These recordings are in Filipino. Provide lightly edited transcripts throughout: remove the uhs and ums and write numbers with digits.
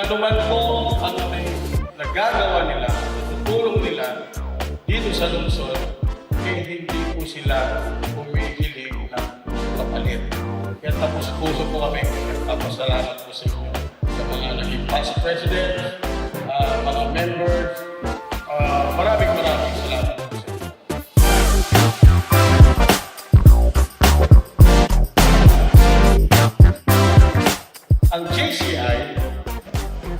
Ano man po ang nagagawa nila, tutulong nila dito sa lungsod, hindi po sila humihiling ng kapalit. Kaya tapos puso po kami, nagpapasalamat po sa inyo sa mga naging past president, mga members, maraming salamat po sa inyo. Ang JCI,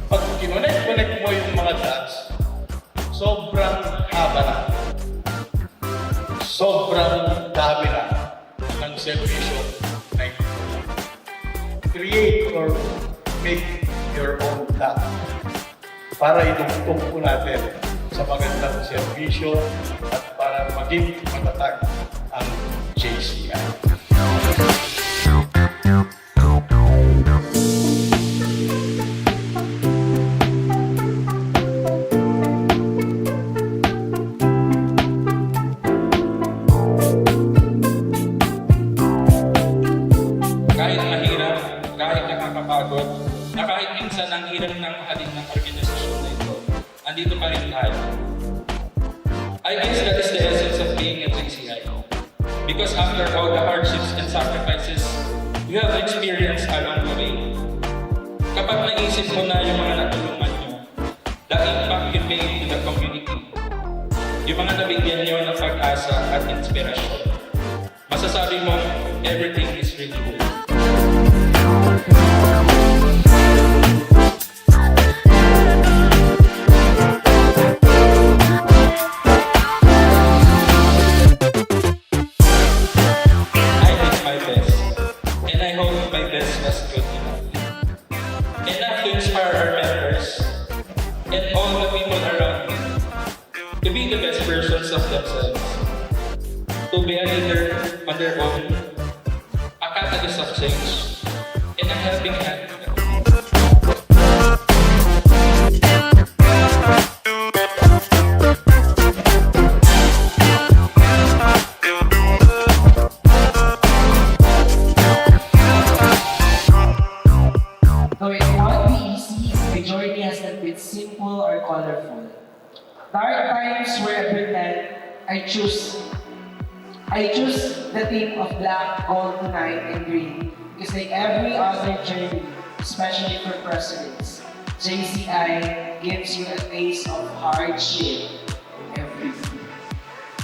pag kinonect mo yung mga dots, sobrang haba na. Sobrang dami na ng servisyo na ito. Create or make your own dot para itungtong po natin sa magandang servisyo at para maging matatag ang JCI. Na kahit minsan ang hirap ng mahalin ng organisasyon na ito, andito pa rin tayo. I guess that is the essence of being a JCI. Because after all the hardships and sacrifices you have experienced along the way, kapag naisip mo na yung mga natulungan nyo, the impact you made to the community, yung mga nabigyan nyo ng pag-asa at inspirasyon, masasabi mo, everything is really good. And all the people around me to be the best versions of themselves, to be a leader on their own, a catalyst of change, and a helping hand. Though it won't be easy, the journey has not been simple or colorful. Dark times where I pretend I choose the theme of black, gold, night, and green. Because like every other journey, especially for presidents, JCI gives you a taste of hardship in everything.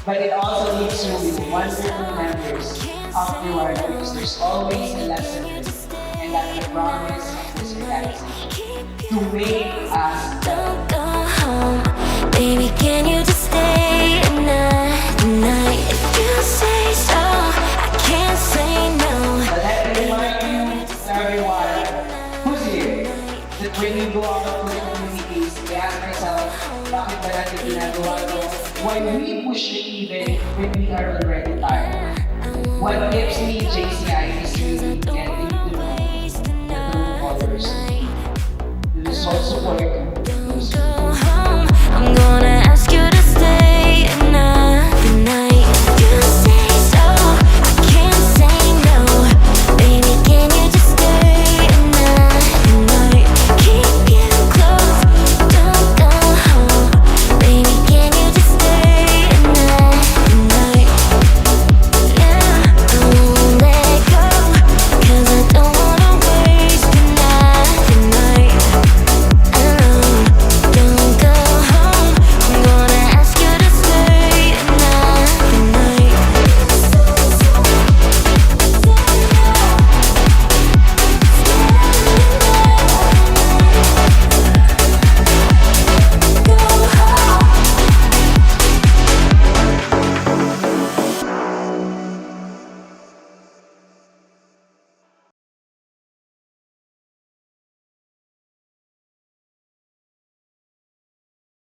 But it also leaves you with wonderful memories afterward because there's always a lesson learned, and that's the promise of this organization to make us better. Go home, baby. Can you just stay tonight? If you say so, I can't say no. But let me remind you, everyone who's here, that when you go out to the communities, we ask ourselves, bakit ba natin ginagawa ito? Why we push it even when we are already tired? What gives me JCI is really getting